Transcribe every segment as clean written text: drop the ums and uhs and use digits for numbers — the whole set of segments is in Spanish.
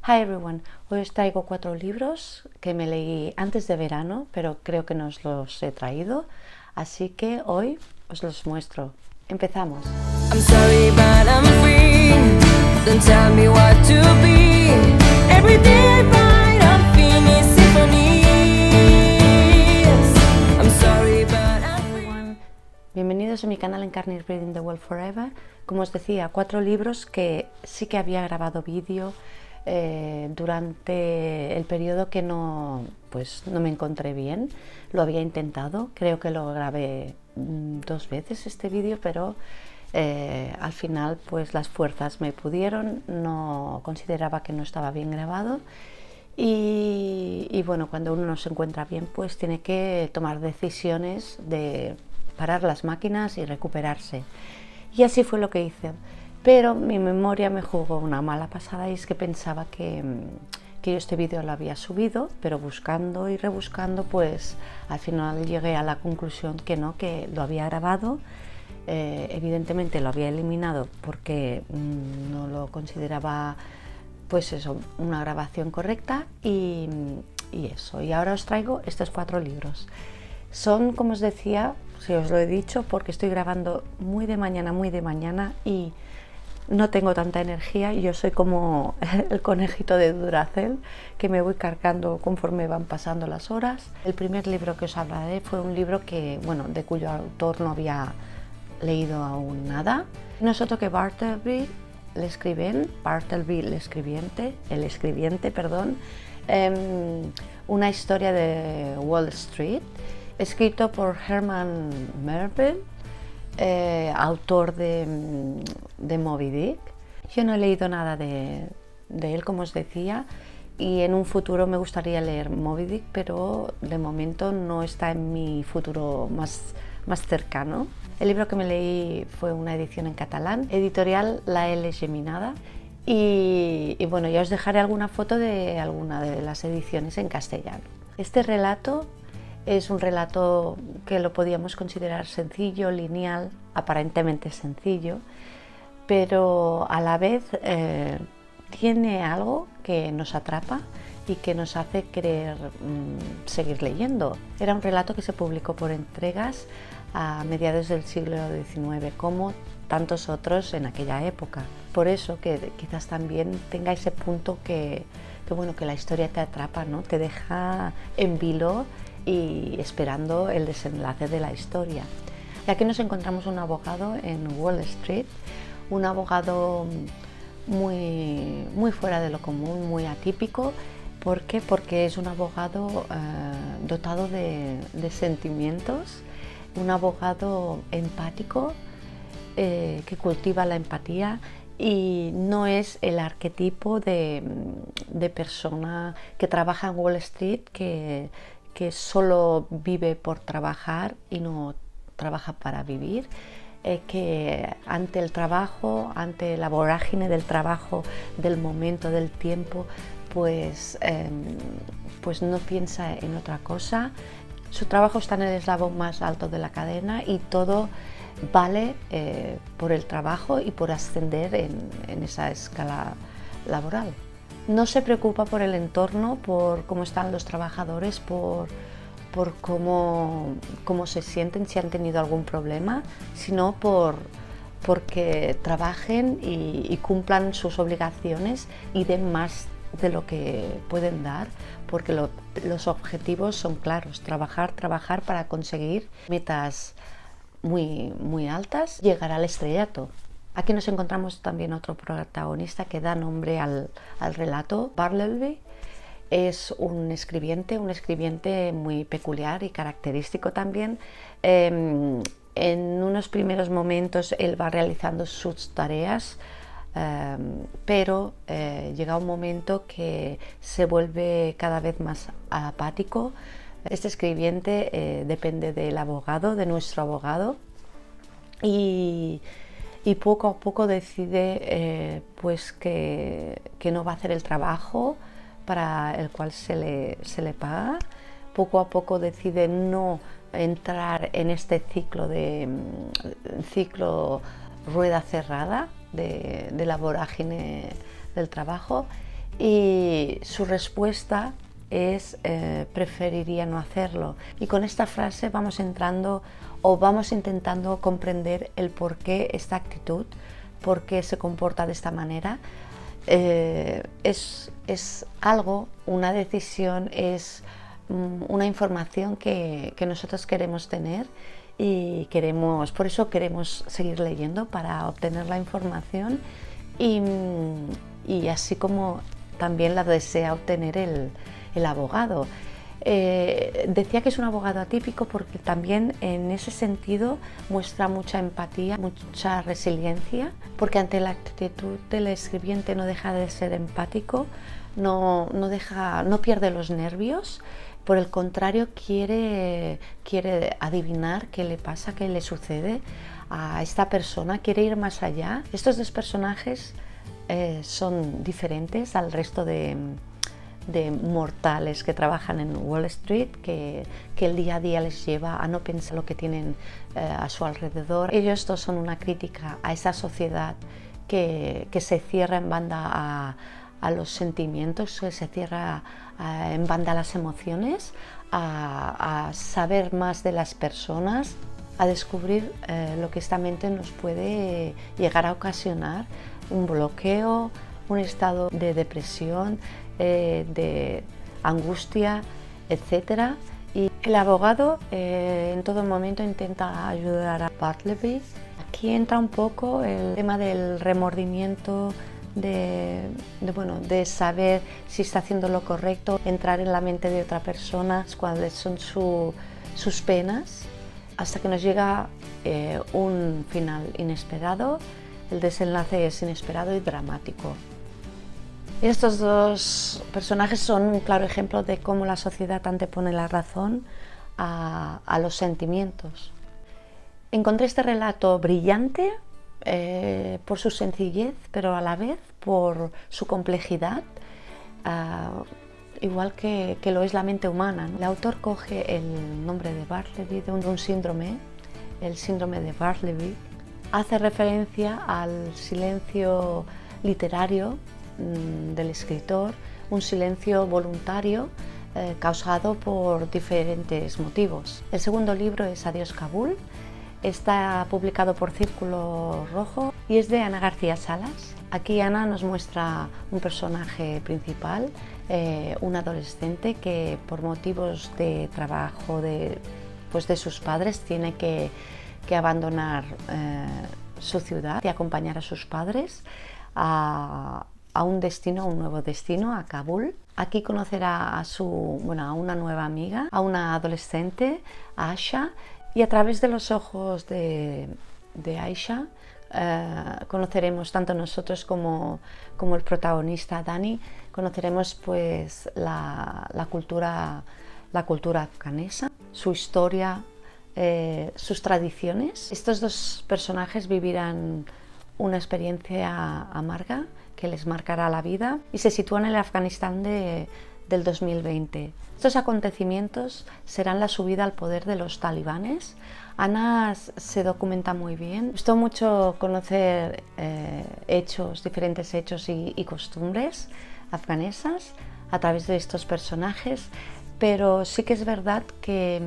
Hi everyone, hoy os traigo 4 libros que me leí antes de verano, pero creo que no os los he traído, así que hoy os los muestro. Empezamos. I'm sorry, but I'm free. Don't tell me what to be. Every day I write unfinished symphonies. I'm sorry, but I'm free. Bienvenidos a mi canal Encarni Reading the World Forever. Como os decía, 4 libros que sí que había grabado vídeo durante el periodo que no me encontré bien. Lo había intentado, creo que lo grabé 2 veces este vídeo, pero al final pues las fuerzas me pudieron, no consideraba que no estaba bien grabado y bueno, cuando uno no se encuentra bien pues tiene que tomar decisiones de parar las máquinas y recuperarse, y así fue lo que hice. Pero mi memoria me jugó una mala pasada y es que pensaba que yo este vídeo lo había subido, pero buscando y rebuscando pues al final llegué a la conclusión que no, que lo había grabado. Evidentemente lo había eliminado porque no lo consideraba pues eso, una grabación correcta y eso. Y ahora os traigo estos 4 libros. Son, como os decía, si os lo he dicho, porque estoy grabando muy de mañana y no tengo tanta energía. Yo soy como el conejito de Duracell, que me voy cargando conforme van pasando las horas. El primer libro que os hablaré fue un libro que, bueno, de cuyo autor no había leído aún nada. No es otro que Bartleby el escribiente, una historia de Wall Street, escrito por Herman Melville, autor de Moby Dick. Yo no he leído nada de él, como os decía, y en un futuro me gustaría leer Moby Dick, pero de momento no está en mi futuro más cercano. El libro que me leí fue una edición en catalán, editorial La L Geminada, y bueno, ya os dejaré alguna foto de alguna de las ediciones en castellano. Este relato es un relato que lo podíamos considerar sencillo, lineal, aparentemente sencillo, pero a la vez tiene algo que nos atrapa y que nos hace querer seguir leyendo. Era un relato que se publicó por entregas a mediados del siglo XIX, como tantos otros en aquella época. Por eso que quizás también tenga ese punto que la historia te atrapa, ¿no? Te deja en vilo y esperando el desenlace de la historia. Y aquí nos encontramos un abogado en Wall Street, un abogado muy fuera de lo común, muy atípico. ¿Por qué? Porque es un abogado dotado de sentimientos, un abogado empático que cultiva la empatía y no es el arquetipo de persona que trabaja en Wall Street, que solo vive por trabajar y no trabaja para vivir, que ante el trabajo, ante la vorágine del trabajo, del momento, del tiempo, pues no piensa en otra cosa. Su trabajo está en el eslabón más alto de la cadena y todo vale por el trabajo y por ascender en esa escala laboral. No se preocupa por el entorno, por cómo están los trabajadores, por cómo se sienten, si han tenido algún problema, sino porque trabajen y cumplan sus obligaciones y den más de lo que pueden dar, porque los objetivos son claros: trabajar para conseguir metas muy altas, llegar al estrellato. Aquí nos encontramos también otro protagonista que da nombre al relato. Bartleby es un escribiente muy peculiar y característico también. En unos primeros momentos él va realizando sus tareas, pero llega un momento que se vuelve cada vez más apático. Este escribiente depende del abogado, de nuestro abogado, y poco a poco decide pues que no va a hacer el trabajo para el cual se le paga. Poco a poco decide no entrar en este ciclo rueda cerrada de la vorágine del trabajo, y su respuesta es preferiría no hacerlo. Y con esta frase vamos entrando o vamos intentando comprender el por qué esta actitud, por qué se comporta de esta manera. Es algo, una decisión, es una información que nosotros queremos tener y por eso queremos seguir leyendo para obtener la información y así como también la desea obtener el abogado. Decía que es un abogado atípico porque también en ese sentido muestra mucha empatía, mucha resiliencia, porque ante la actitud del escribiente no deja de ser empático, no pierde los nervios, por el contrario quiere adivinar qué le pasa, qué le sucede a esta persona, quiere ir más allá. Estos dos personajes son diferentes al resto de mortales que trabajan en Wall Street, que el día a día les lleva a no pensar lo que tienen a su alrededor. Ellos dos son una crítica a esa sociedad que se cierra en banda a los sentimientos, que se cierra en banda a las emociones, a saber más de las personas, a descubrir lo que esta mente nos puede llegar a ocasionar, un bloqueo, un estado de depresión, de angustia, etc. Y el abogado en todo momento intenta ayudar a Bartleby. Aquí entra un poco el tema del remordimiento, de saber si está haciendo lo correcto, entrar en la mente de otra persona, cuáles son sus penas, hasta que nos llega un final inesperado. El desenlace es inesperado y dramático. Estos dos personajes son un claro ejemplo de cómo la sociedad antepone la razón a los sentimientos. Encontré este relato brillante por su sencillez, pero a la vez por su complejidad, igual que lo es la mente humana, ¿no? El autor coge el nombre de Bartleby de un síndrome, el síndrome de Bartleby. Hace referencia al silencio literario del escritor, un silencio voluntario causado por diferentes motivos. El segundo libro es Adiós Kabul, está publicado por Círculo Rojo y es de Ana García Salas. Aquí Ana nos muestra un personaje principal, un adolescente que por motivos de trabajo de sus padres tiene que abandonar su ciudad y acompañar a sus padres a un nuevo destino, a Kabul. Aquí conocerá a una nueva amiga, a una adolescente, a Aisha, y a través de los ojos de Aisha conoceremos tanto nosotros como el protagonista Dani, conoceremos pues la cultura afganesa, su historia, sus tradiciones. Estos dos personajes vivirán una experiencia amarga que les marcará la vida y se sitúan en el Afganistán del 2020. Estos acontecimientos serán la subida al poder de los talibanes. Ana se documenta muy bien. Me gustó mucho conocer diferentes hechos y costumbres afganesas a través de estos personajes, pero sí que es verdad que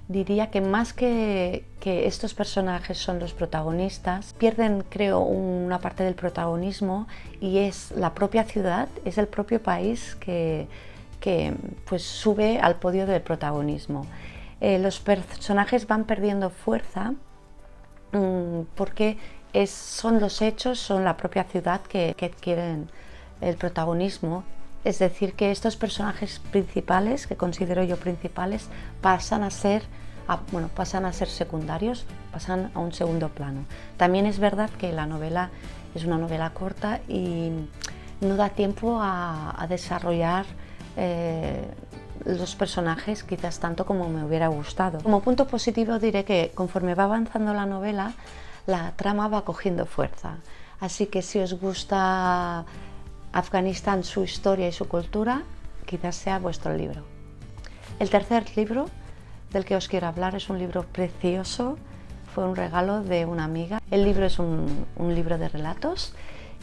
diría que más que estos personajes son los protagonistas, pierden, creo, una parte del protagonismo y es la propia ciudad, es el propio país que pues sube al podio del protagonismo. Los personajes van perdiendo fuerza porque son los hechos, son la propia ciudad que adquieren el protagonismo. Es decir, que estos personajes principales, que considero yo principales, pasan a ser secundarios, pasan a un segundo plano. También es verdad que la novela es una novela corta y no da tiempo a desarrollar los personajes quizás tanto como me hubiera gustado. Como punto positivo diré que conforme va avanzando la novela, la trama va cogiendo fuerza. Así que si os gusta Afganistán, su historia y su cultura, quizás sea vuestro libro. El tercer libro del que os quiero hablar es un libro precioso, fue un regalo de una amiga. El libro es un libro de relatos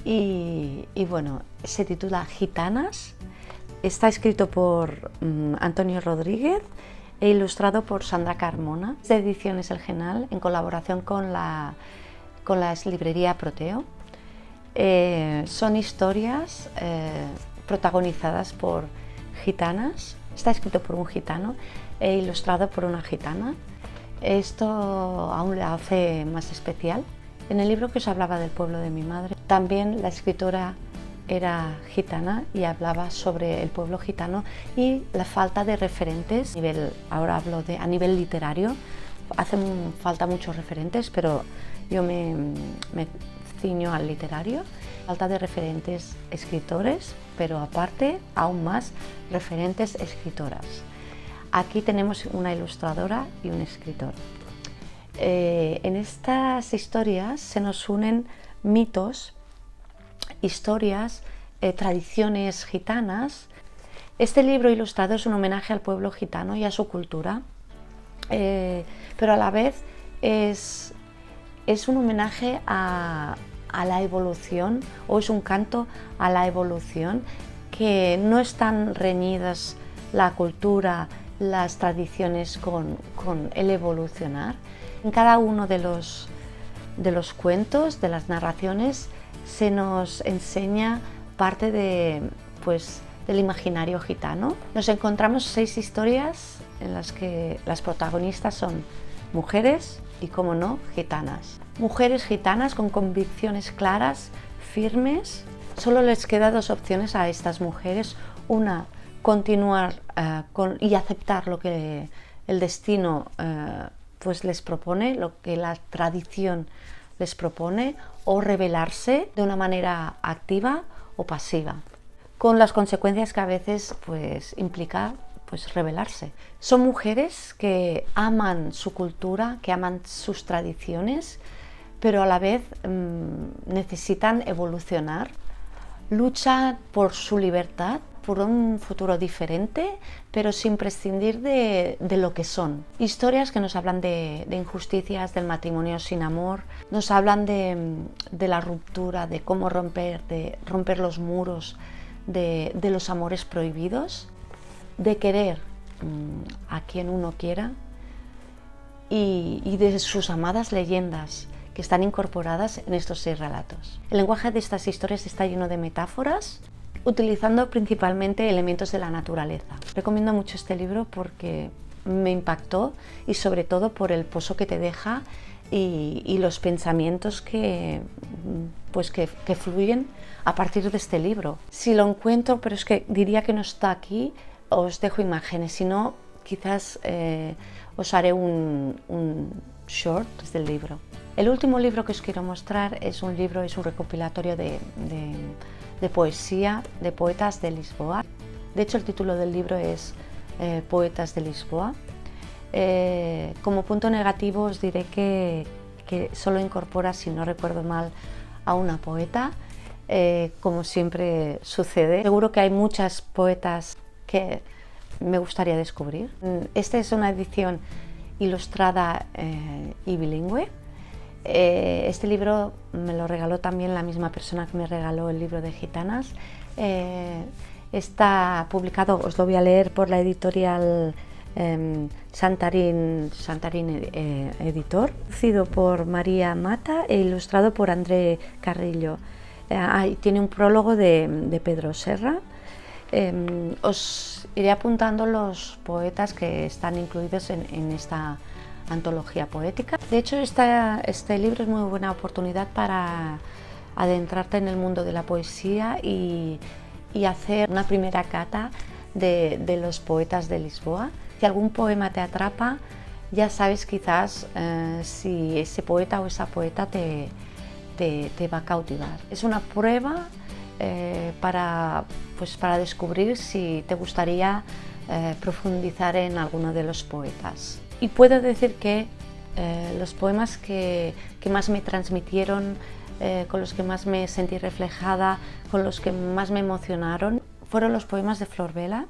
y bueno, se titula Gitanas. Está escrito por Antonio Rodríguez e ilustrado por Sandra Carmona, de Ediciones El Genal, en colaboración con la librería Proteo. Son historias protagonizadas por gitanas. Está escrito por un gitano e ilustrado por una gitana. Esto aún le hace más especial. En el libro que os hablaba del pueblo de mi madre, también la escritora era gitana y hablaba sobre el pueblo gitano y la falta de referentes. Ahora hablo a nivel literario, hacen falta muchos referentes, pero yo me ciño al literario. Falta de referentes escritores, pero aparte, aún más, referentes escritoras. Aquí tenemos una ilustradora y un escritor. En estas historias se nos unen mitos, historias, tradiciones gitanas. Este libro ilustrado es un homenaje al pueblo gitano y a su cultura, pero a la vez es un homenaje a la evolución, o es un canto a la evolución, que no están reñidas la cultura, las tradiciones con el evolucionar. En cada uno de los cuentos, de las narraciones, se nos enseña parte del imaginario gitano. Nos encontramos 6 historias en las que las protagonistas son mujeres y, como no, gitanas. Mujeres gitanas con convicciones claras, firmes. Solo les queda 2 opciones a estas mujeres. Una, continuar y aceptar lo que el destino les propone, lo que la tradición les propone, o rebelarse de una manera activa o pasiva, con las consecuencias que a veces implica rebelarse. Son mujeres que aman su cultura, que aman sus tradiciones, pero a la vez necesitan evolucionar, luchan por su libertad, por un futuro diferente, pero sin prescindir de lo que son. Historias que nos hablan de injusticias, del matrimonio sin amor, nos hablan de la ruptura, de cómo romper los muros, de los amores prohibidos, de querer a quien uno quiera y de sus amadas leyendas que están incorporadas en estos 6 relatos. El lenguaje de estas historias está lleno de metáforas, utilizando principalmente elementos de la naturaleza. Recomiendo mucho este libro porque me impactó y sobre todo por el pozo que te deja y los pensamientos que fluyen a partir de este libro. Si lo encuentro, pero es que diría que no está aquí, os dejo imágenes, si no quizás os haré un short del libro. El último libro que os quiero mostrar es un recopilatorio de poesía de poetas de Lisboa. De hecho, el título del libro es Poetas de Lisboa. Como punto negativo os diré que solo incorpora, si no recuerdo mal, a una poeta, como siempre sucede. Seguro que hay muchas poetas que me gustaría descubrir. Esta es una edición ilustrada y bilingüe. Este libro me lo regaló también la misma persona que me regaló el libro de Gitanas. Está publicado, os lo voy a leer, por la editorial Santarín Editor, traducido por María Mata e ilustrado por André Carrillo. Tiene un prólogo de Pedro Serra. Os iré apuntando los poetas que están incluidos en esta antología poética. De hecho, este libro es muy buena oportunidad para adentrarte en el mundo de la poesía y hacer una primera cata de los poetas de Lisboa. Si algún poema te atrapa, ya sabes quizás si ese poeta o esa poeta te va a cautivar. Es una prueba para descubrir si te gustaría profundizar en alguno de los poetas. Y puedo decir que los poemas que más me transmitieron, con los que más me sentí reflejada, con los que más me emocionaron, fueron los poemas de Flor Vela.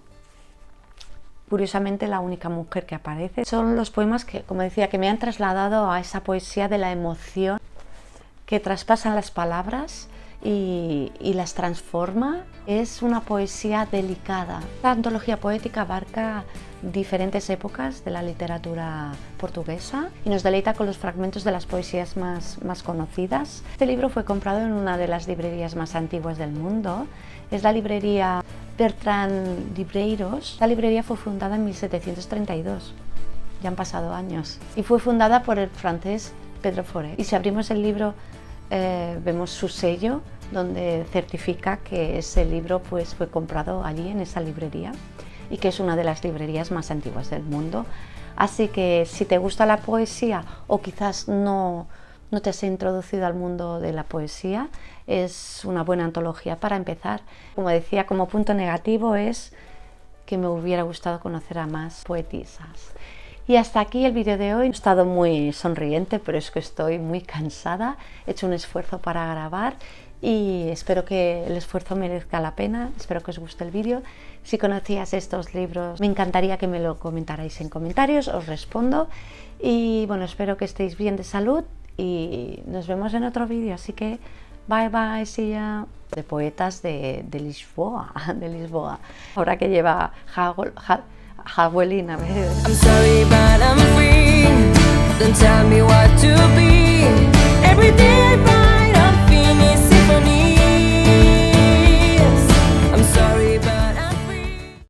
Curiosamente, la única mujer que aparece. Son los poemas que, como decía, que me han trasladado a esa poesía de la emoción, que traspasan las palabras, y las transforma. Es una poesía delicada. La antología poética abarca diferentes épocas de la literatura portuguesa y nos deleita con los fragmentos de las poesías más conocidas. Este libro fue comprado en una de las librerías más antiguas del mundo. Es la librería Bertrand Libreiros. La librería fue fundada en 1732. Ya han pasado años. Y fue fundada por el francés Pedro Fauré. Y si abrimos el libro, vemos su sello, donde certifica que ese libro pues, fue comprado allí en esa librería y que es una de las librerías más antiguas del mundo. Así que si te gusta la poesía o quizás no te has introducido al mundo de la poesía, es una buena antología para empezar. Como decía, como punto negativo es que me hubiera gustado conocer a más poetisas. Y hasta aquí el vídeo de hoy. He estado muy sonriente, pero es que estoy muy cansada. He hecho un esfuerzo para grabar y espero que el esfuerzo merezca la pena. Espero que os guste el vídeo. Si conocías estos libros, me encantaría que me lo comentarais en comentarios, os respondo. Y bueno, espero que estéis bien de salud y nos vemos en otro vídeo. Así que bye bye, see ya. De poetas de Lisboa, ahora que lleva Hagwelin, a ver. I'm sorry, but I'm free. Don't tell me what to be.